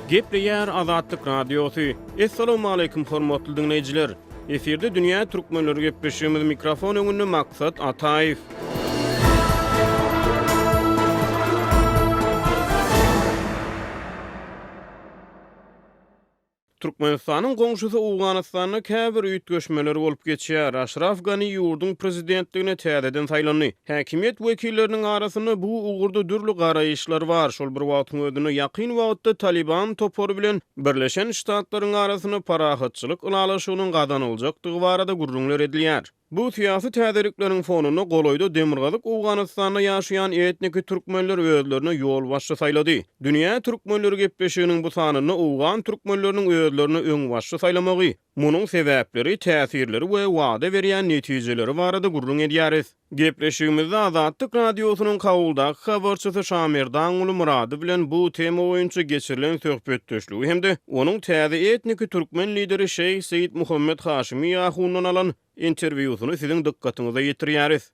Gepleýär Azatlyk Radiosu. Assalamu alaykum hormatly dinleýijiler. Eferde dünýä türkmenleri gepleşýärmiz, mikrofon öňünde Maksat Ataýew. Türkmenistanyň goňşusy Owganystanyň käbir üýtgeşmeleri bolup geçýär. Ashraf Gani ýurdun prezidentligine täzeden saýlandy. Häkimiýet wekilleriniň arasynda bu ugurda dürli garaýyşlar bar. Şol bir wagtyň özüne ýakyn wagtda Taliban topory bilen Birleşen Ştatlaryň arasyna parahatçylyk ulalaşygynyň gazanyljakdygy barada gurrunlar edilýär. Bu siyasi täzelikleriň fonuna goloýda Demirgazyk Owganystanda ýaşaýan etnik türkmenler özlerine ýol başçy saýlady. Dünýä türkmenleri gepleşiginiň bu sanyny Owgan türkmenleriniň özlerine öň başçy saýlamagy, munyň sebäpleri, täsirleri we wada berýän netijeleri barada gurrun edýäris. Gepleşigimizde Azatlyk Radiosynyň kabuldaky habarçysy Şamerdan uly Murady bilen bu tema boýunça geçirilen söhbetdeşligi hemde onuň täze etnik türkmen lideri Şeyh Seyit Muhammed Haşimi ýahundan alan interwiýusyny siziň dikkatiňize ýetirýäris.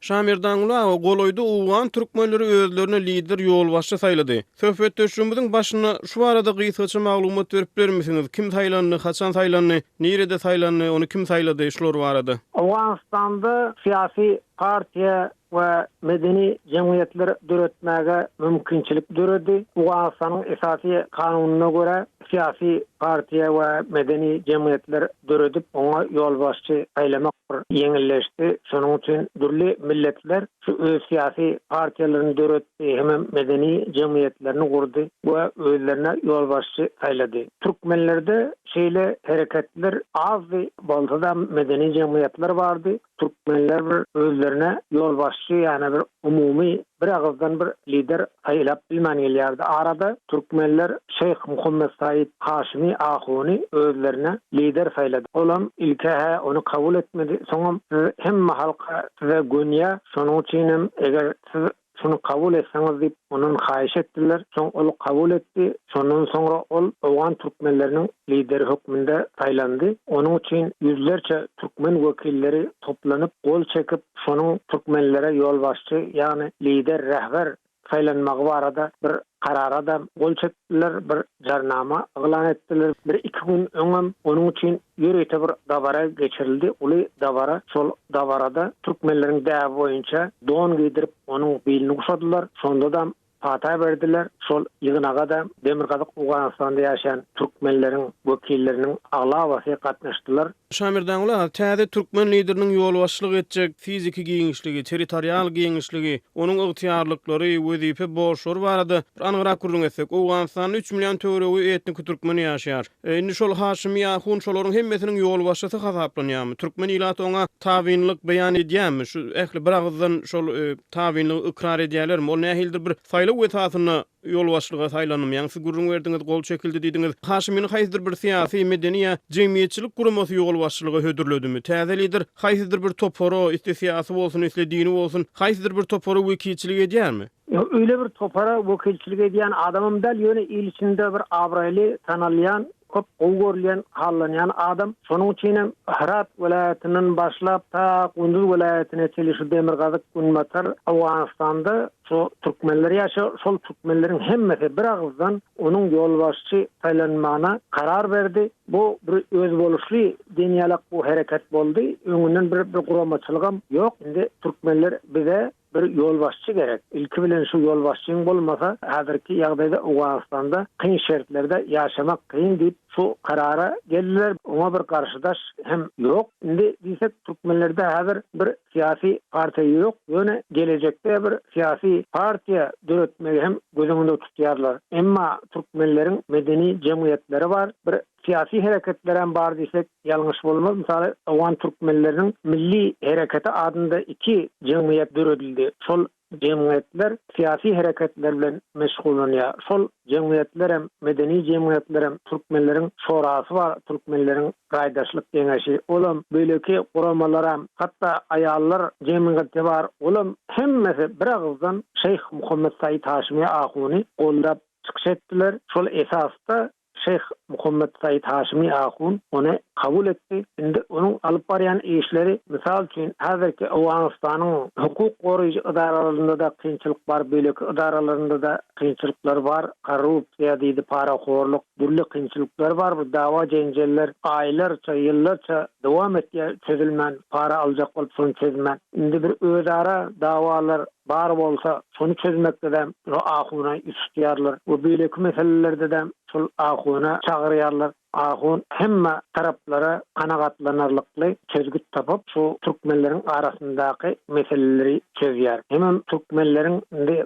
Şamerdan uly goloýda Owgan türkmenleri özlerine lider ýolbaşçy saýlady. Söhbetdeşigimiziň başyna şu barada gysgaça maglumat berip bermisiňiz? Kim saýlandy, haçan saýlandy, nerede saýlandy, ony kim saýlady, şular barada? Owganystanda siyasi partiýa we medeni jemgyýetler döretmäge mümkinçilik döredi. Owganystanyň esasy kanunyna görä siyasi partiýa we medeni jemgyýetler döredip oňa ýolbaşçy saýlamak ýeňilleşdi. Şonuň üçin dürli milletler şu öz siyasi partiýalaryny döretdi, hem medeni jemgyýetlerini gurdy we özlerine ýolbaşçy saýlady. Türkmenlerde şeýle hereketler az bolsa da medeni jemgyýetler bardy. Türkmenler bir özlerine ýolbaşçy, ýani bir umumy bir agızdan bir lider saýlap bilmän gelýärdi. Arada Türkmenler Şeyh Muhammed Said Haşimi Ahuni özlerine lider saýlady. Olam ilkehe onu kabul etmedi. Soňam hemme halka size gönýä, şonuň üçin eger siz şunu kabul etseňiz diýip onuň haýyş etdiler. Soň ol kabul etdi. Şondan soňra ol Owgan türkmenleriniň lideri hökmünde saýlandy. Onuň üçin ýüzlerçe türkmen wekilleri toplanyp gol çekip şonuň türkmenlere ýolbaşçy, ýani lider, rahber saýlanmagy barada bir karara da gol çekdiler, bir jarnama elan etdiler. Bir iki gün öňem onuň üçin ýöreýte bir dabara geçirildi. Uly dabara, şol dabarada türkmenleriň däbi boýunça don giydirip onuň belini guşadylar. Şonda da fata berdiler. Şol ýygynaga da Demirgazyk Owganystanda ýaşaýan türkmenleriň wekilleriniň agla wasy gatnaşdylar. Şamerdan uly täze türkmen lideriniň ýolbaşçylyk etjek fiziki giňişligi, territorial giňişligi, onuň ygtyýarlyklary, wezipe borçlary barada bir anyrak gurrun etsek, Owganystanyň 3 million töweregi etnik türkmen ýaşaýar. Indi şol Haşimi ýahun şolaryň hemmesiniň ýolbaşçysy hasaplanýarmy? Türkmen ilat oňa tawinlik beýan edýärmi? Şu ähli bir agzdan şol tawinlik ikrar edýärlermi? Ol nähildir bir saýlaw wetasyna ýolbaşçylyga saýlanmaýan gurrun berdiňiz, gol çekildi diýdiňiz. Haşimyň haýsydyr bir siýasy medeni jemgyýetçilik guramasy ýolbaşçylyga hödürledimi? Täze lider haýsydyr bir toporo, iste siýasy bolsun, iste dini bolsun, haýsydyr bir toporo wekilçilik edýärmi? Öyle bir topara wekilçilik edýän adamym däl, ýöne il içinde bir abraýly tanalýan, köp gowgorlayan, hallanyan adam. Şonuň üçin Herat welaýatynyň başlap ta Gündüz welaýatyna çelişip Demirgazyk Günmatar Owganystanda şu türkmenler ýaşar, şol türkmenleriň hemmesi bir agızdan onuň ýolbaşçy saýlanmagyna karar berdi. Bu bir öz boluşly dünýälik bu hereket boldy. Öňünden bir guramaçylygam ýok. Indi türkmenler bize bir ýolbaşçy gerek. İlki bilen şu ýolbaşçyň bolmasa, häzirki ýagdaýda Owganystanda kyn şertlerde ýaşamak kyn diýip şu karara geldiler. Ona bir karşıdaş hem ýok. Indi diýsek türkmenlerde häzir bir siýasy partiýa ýok. Ýöne gelecekde bir siýasy partiýa döretmegi hem gözüňde tutýarlar. Emma türkmenleriň medeni jemgyýetleri bar. Bir siyasi hareketlerden bar diýsek ýalňyş bolmaz. Misaly Owgan türkmenleriniň milli hereketi adında 2 jemgyýet döredildi. Şol jemgyýetler siyasi hareketler bilen meşgulanýar. Şol jemgyýetler hem medeni jemgyýetler hem türkmenleriň şorasy bar, türkmenleriň gaýdaşlyk deňeşi. Olam beýleki guramalar hem hatda aýallar jemgyýeti bar. Olam hemmesi bir agızdan Şeyh Muhammed Said Haşimi Ahuni gollap çykyş etdiler. Şol esasda Şeyh Muhammed Said Haşimi Ahun onu kabul etti. Şimdi onun alıp barayan işleri misal için hazırki Awganistan'ın hukuk koruyucu idaralarında da kıyınçılık var, bölük idaralarında da kıyınçılıklar var. Korrupsiya deydi, paraxorluk, türlü kıyınçılıklar var. Bu dava cenceller aylarca, yıllarca devam ettiği çözülmen, para alacak olup sonu çözülmen. Şimdi bir özara davalar bar bolsa şonu çözmekde de o ahuna istiyarlar. Bu bölük meselelerde de şol ahuna çağırýarlar. Ahun hemme taraplara kanagatlanarlıkly çözgüt tapıp şu Türkmenlerin arasındaky meseleleri çözýär. Hemen Türkmenlerin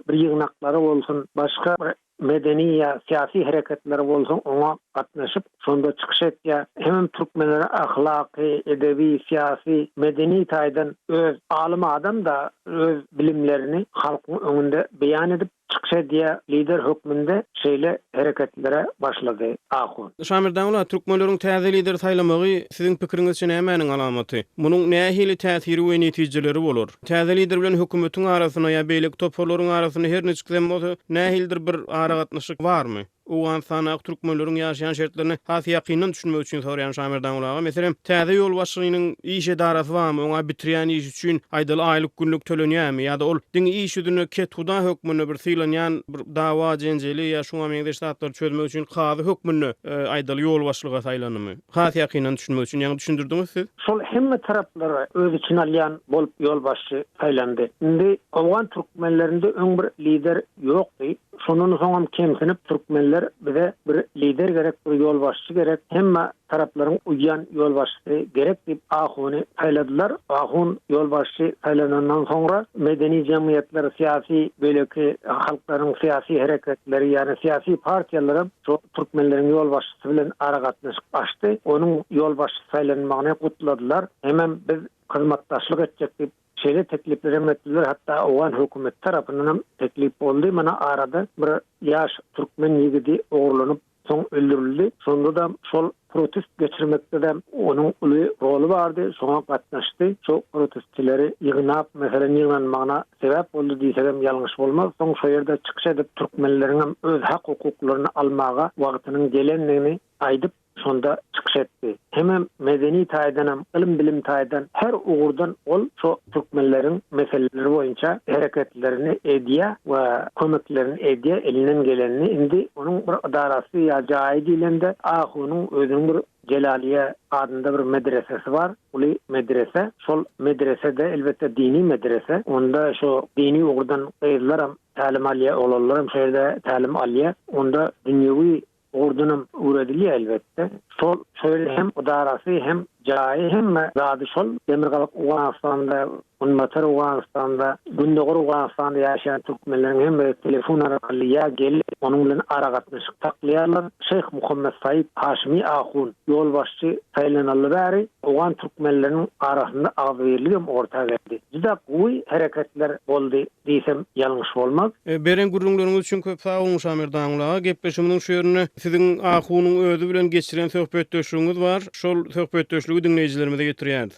bir ýygnaklary bolsun, başga medeni ya siyasi hareketleri bolsun ona gatnaşyp şonda çykyş etýär. Hemen Türkmenlere ahlaki, edebi, siyasi, medeni taýdan öz alim adam da öz bilimlerini halkyň öňünde beýan edip çıkışa diye lider hükmünde şeyle hareketlere başladı Ahun. Şamirdan ola Türkmenleriň täze lider saýlamagy sizin pikiriňizçe nämenin alamaty? Munyň nähili täsiri we netijeleri bolar? Täze lider bilen hökümetiň arasyna ýa beýlik topalaryň arasyna her neçe bolsa nähildir bir ara gatnaşyk barmy? Awganistan'a Türkmenleriň ýaşaýan şertlerini has ýakynyň düşünmek üçin soraýan Şamirdan olaga. Meselem, täze ýol başlygynyň iş edarasy barmy? Oňa bitirýän iş üçin aýdaly aýlyk günlük tölenýärmi? Ýa-da ol diňi iş üstüne kethuda hökmüne bir sylanýan bir dawa jenjeli ýa şoňa meňde ştatlar çözmek üçin kazy hökmüne aýdaly ýol başlyga saýlanmy? Has ýakynyň düşünmek üçin ýa-da düşündirdiňiz siz? Şol hemme taraplara öz için alýan bolup ýol başçy saýlandy. Indi Awgan türkmenlerinde öň bir lider ýokdy. Şonun soňam kemsinip Türkmenler bize bir lider gerek, bir yol başçı gerek, hemme tarapların uyan yol başçı gerek dip Ahun'u sayladılar. Ahun yol başçı saylanandan sonra medeni cemiyetler, siyasi böleki halkların siyasi hareketleri yani siyasi partiyaları Türkmenlerin yol başçısı bilen ara gatnaşyp açtı. Onun yol başçı saylanmagyny kutladılar. Hemen biz hyzmatdaşlyk etjek dip şeyle teklipler ettiler, hatta Awgan hökümet tarapyndan teklip boldy. Mana arada bir ýaş türkmen ýigidi oğurlanyp soň öldürildi. Sonda da şol protest geçirmekde de onun uly rolu bardy. Şoňa gatnaşdy. Şu protestçileri ýygnap, meselen ýyglanmagyna sebäp boldy diýsem ýalňyş bolmaz. Soň şu ýerde çykyş edip türkmenleriň öz hak hukuklaryny almaga wagtynyň gelenligini aýdyp sonda çykyş etdi. Hemen medeni taýdan, ilim bilim taýdan her ugurdan ol şu Türkmenlerin meseleleri boýunça hareketlerini edýär we kömeklerini edýär, elinden gelenini. Indi onun bir idarasy ýa jaý dilinde Ahun'un özüň bir Celaliye adında bir medresesi var. Uli medrese. Şol medresede elbette dini medrese. Onda şu dini ugurdan gaýrlaram talim alýa, olanlarym şeýerde talim alýa. Onda dünýäwi ordunum uğradılıyor elbette. Sol şöyle hem idarası hem jaýy hem zady şol Demirgalyk Awganistan'da, Unmatar Awganistan'da, Gündoğur Awganistan'da ýaşaýan türkmenleriň hem telefon arkaly ýa gelip onuň bilen ara gatnaşyp taklaýarlar. Şeyh Muhammed Said Haşimi Ahun ýol başçy saýlanaly bäri Awgan türkmenleriniň arasynda agzyrlygym orta geldi. Juda gowy hareketler boldy diýsem ýalňyş bolmaz. Beren gurulmalarynız üçin köp sag bolun Şamirdan ulaga. Gepleşimiň şu ýerine siziň Ahunyň özü bilen geçiren söhbetdeşliginiz var. Şol söhbetdeşligi dinleyijilerimize getirýär.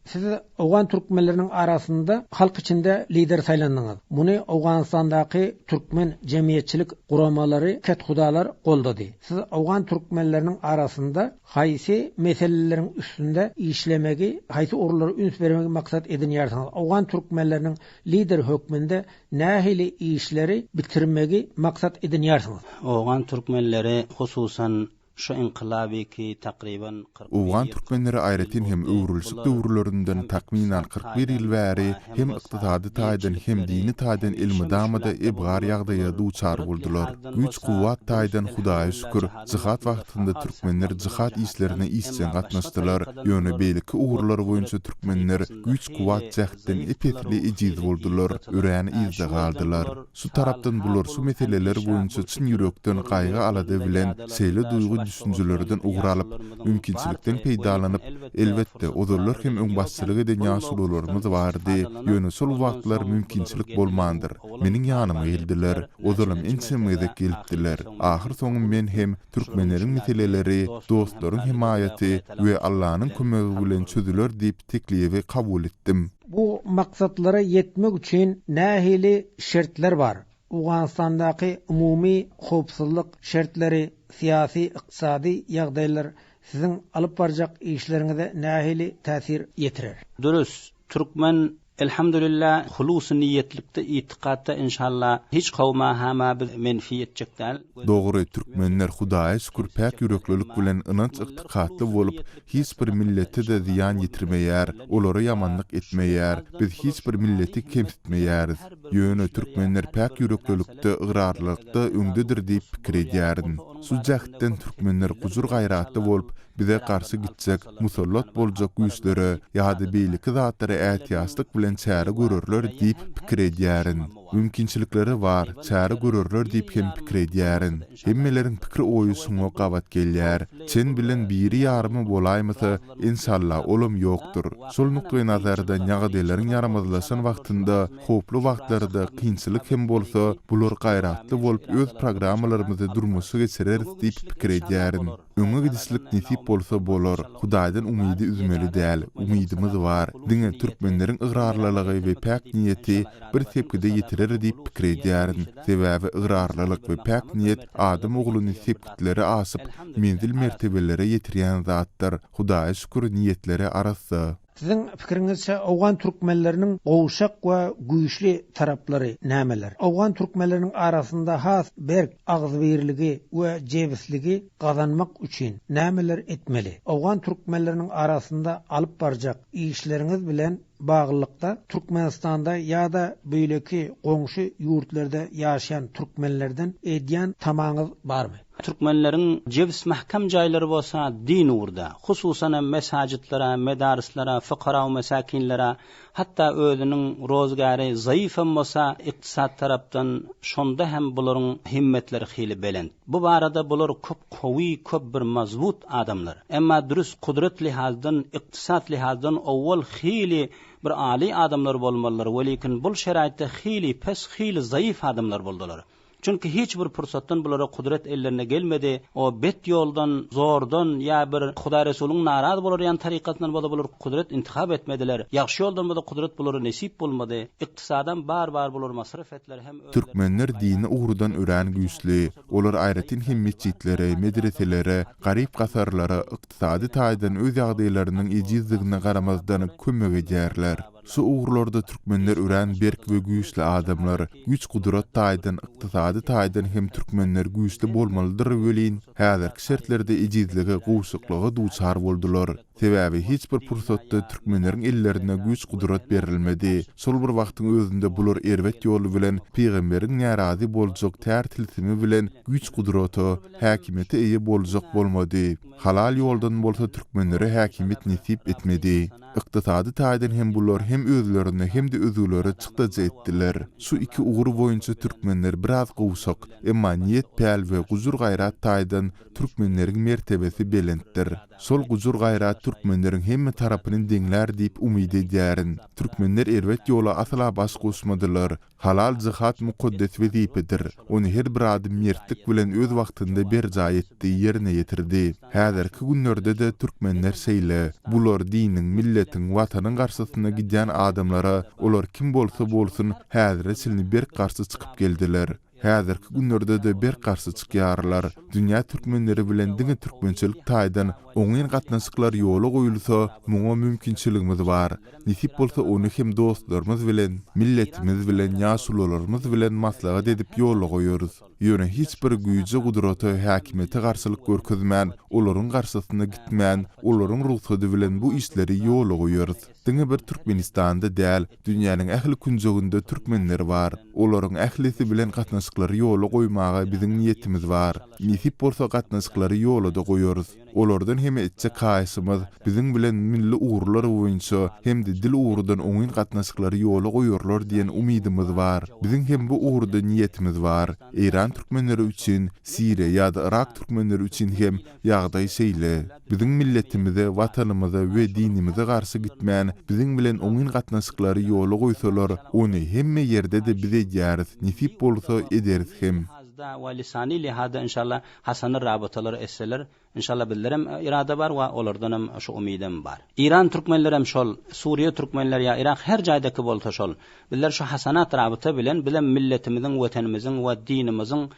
Siz Awgan türkmenleriniň arasynda halk içinde lider saýlandyňyz. Muny Awganistandaky türkmen jemgyýetçilik guramalary, kethudalar goldady. Siz Awgan türkmenleriniň arasynda haýsy meseleleriň üstünde işlemegi, haýsy orulary üns bermegi maksat edinýärsiňiz? Awgan türkmenleriniň lider hökmünde nähili işleri bitirmegi maksat edinýärsiňiz? Awgan türkmenleri hususan şu inqilabi ki takriban Awgan türkmenleri aýratyn hem öwrülşik döwürlerinden takminan 41 ýyl bäri hem ykdysady taýdan hem dini taýdan ilmidamada ebgar ýagdaýa duçar boldular. Güç kuwat taýdan Hudaýa şükür, jihad wagtynda türkmenler jihad işlerine işçen gatnaşdylar. Ýöne beýleki ugurlar boýunça türkmenler güç kuwat jähden epetli ejiz boldular, öräni izde galdylar. Şu tarapdan bular şu meseleler boýunça çyn ýürekden gaýga alady bilen seýle duýgy düşüncelerden uğralıp, mümkinçilikden peýdalanyp, elbette odurlar hem öňbaşçylyk eden ýaşulylarymyz bardy. Ýöne şol wagtlar mümkinçilik bolmandyr. Meniň ýanyma geldiler, odurum ençemede gelipdiler. Ahir soňum men hem türkmenleriň meseleleri, dostlaryň himayaty we Allahyň kömegi bilen çözüler diýip teklibi kabul etdim. Bu maksatlara yetmek için nähili şertler var. Awganistandaky umumy howpsuzlyk şertleri, siyasi, iqtisadi ýagdaýlar sizin alyp barjak işleriňize nähili täsir ýetirer? Dürüst, Türkmen elhamdülillah hulus niyetlikde itiqadda inşallah hiç kavma hama bir menfi etjekler. Dogry, türkmenler Hudaýa şükür päk ýüreklilik bilen ynanç ykdykatly bolup, hiç bir milleti de ziyan ýetirmeýär, olary ýamanlyk etmeýär. Biz hiç bir milleti kemsitmeýäris. Ýöne türkmenler päk ýüreklilikde, ýgrarlykda öňdedir diýip pikir edýärin. Şu jähitden türkmenler gujur gaýratly bolup, bize karşı gitsek, musallat boljak güýçlere, ýa-da beýleki zatlary ätiýaslyk bilen çäre görürler diýip pikir edýärin. Mümkinçilikleri var, çäre görürler diýip hem pikir edýärin. Hemmeleriň pikir oýu suňa gabat gelýär. Çen bilen biri ýarmy bolaýmasa, inşallah olum ýokdur. Şol nukly nazardan ýagdaýlaryň yaramazlaşan wagtynda, hoply wagtlarda kynçylyk hem bolsa, bular gaýratly bolup öz programmalarymyzy durmuşy geçirer diýip pikir edýärin. Öňe gidişlik nisip bolsa bolar. Hudaýdan umydy üzmeli däl. Umydymyz var. Diňe türkmenleriň ýgrarlylygy we päk niýeti bir sepkide ýetirer diýip pikir edýärin. Sebäbi ýgrarlylyk we päk niýet adam ogluny sepkitleri asyp menzil mertebelere ýetirýän zatlar. Hudaýa şükür niýetleri arasy. Sizin fikiriňizçe awgan türkmenleriniň gowşak we güýçli taraplary nämeler? Awgan türkmenleriniň arasynda has berk agzybirligi we jebisligi gazanmak üçin nämeler etmeli? Awgan türkmenleriniň arasynda alyp barjak işleriňiz bilen bağlılıkta Türkmenistanda ýa-da beýleki goňşy ýurtlarda ýaşaýan türkmenlerden edýän tamaňyz barmy? Türkmenlerin cebs mahkam jaýlary bolsa din urda, hususan mesajitlara, medarislara, fuqara we mesakinlere, hatta özüniň rozgary zaýyfam bolsa iktisat tarapdan şonda hem bularyň himmetleri hili belend. Bu barada bular köp gowy, köp bir mazbut adamlar. Emma dürüst kudret lihazdan, iktisat lihazdan awwal hili bir ali adamlar bolmalylar, welakin bul şeraýatda hili pes, hili zaýyf adamlar boldular. Çünkü hiç bir fırsatdan bulara kudret ellerine gelmedi. O bet yoldan, zordan ya bir Hudaý Resulüň naraz bolaryan tarikatından bular kudret intihab etmediler. Yaxşı yoldan bular kudret bulara nesip bolmady. Iktisadan bar bular masraf etdiler. Hem Türkmenler dini uğrudan ören güýçli. Olar aýratyn himmetçitlere, medreselere, garyp gasarlara, iktisady taýdan öz ýagdaýlarynyň ejizligine garamazdan kömek edýärler. Şu uğurlarda türkmenler ören berk ve güýçli adamlar, güç kudret taýdan, iktisady taýdan hem türkmenler güýçli bolmalydyr welin, häzirki şertlerde ejizlige, gowşuklyga duçar boldular. Sebäbi hiç bir pursatda türkmenleriň ellerine güç kudret berilmedi. Şol bir wagtyň özünde bular erwet ýoly bilen peýgamberiň närazy boljak tär tilsimi bilen güç kudrety, häkimeti eýe boljak bolmady. Halal ýoldan bolsa türkmenlere häkimet nesip etmedi. Iktisady taýdan hem bular hem özlerine hem de özüleri çykdaja etdiler. Şu iki uğur boýunça türkmenler biraz gowşak, emma niýet päl we gujur gaýrat taýdan türkmenleriň mertebesi belentdir. Sol gujur gaýrat türkmenleriň hemme tarapyny deňler diýip umyt edýärin. Türkmenler erwet ýola asla baş goşmadylar. Halal jihad mukaddes wezipedir. Ony her bir adam mertlik bilen öz wagtynda berjaý etdi, ýerine ýetirdi. Häzirki günlerde de türkmenler şeýle, bular diniň, milletiň, watanyň garşysyna gidýän adamlara, olar kim bolsa bolsun, häzir silni berk garşy çykyp geldiler. Häzirki günlerde de berk garşy çykýarlar. Dünýä türkmenleri bilen diňe türkmençilik taýdan oňyn gatnaşyklar ýoly goýulsa, muňa mümkinçiligimiz bar. Nisip bolsa ony hem dostlarymyz bilen, milletimiz bilen, ýaşularymyz bilen maslahat edip ýoly goýarys. Ýöne hiç bir güýje gudraty häkimete garşylyk görkezmän, olaryň garşysyna gitmän, olaryň ruhsady bilen bu işleri ýoly goýarys. Diňe bir Türkmenistanda däl, dünýäniň ähli künjeginde türkmenler bar. Olaryň ählisi bilen gatnaşyklary ýoly goýmaga biziň niýetimiz bar. Nisip bolsa gatnaşyklary ýoly da goýarys. Olardan hem etçe kaýsymyz biziň bilen milli uğurlar boýunça hem de dil uğrudan oňyn gatnaşyklary ýoly goýarlar diýen umydymyz bar. Biziň hem bu uğurda niýetimiz bar. Iran türkmenleri üçin, Siriýa ýa-da Irak türkmenleri üçin hem ýagdaý şeýle. Biziň milletimize, watanymyza we dinimize garşy gitmän, biziň bilen oňyn gatnaşyklary ýoly goýsalar, ony hemme ýerde de bize ýaryz, nisip bolsa ederis hem. lafızda we lisani lihada inşallah hasany rabatalar esseler inşallah bildirim irada bar we olardanam şu umidim bar. İran türkmenleri hem şol, Suriye türkmenleri ya Irak her jaydaki bolsa şol. Biller şu hasanat rabata bilen milletimizin, wetenimizin we dinimizin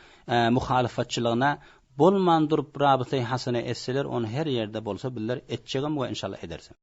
muhalifatçylygyna bolman durup rabata hasana esseler onu her yerde bolsa biller etjegim we inşallah edersin.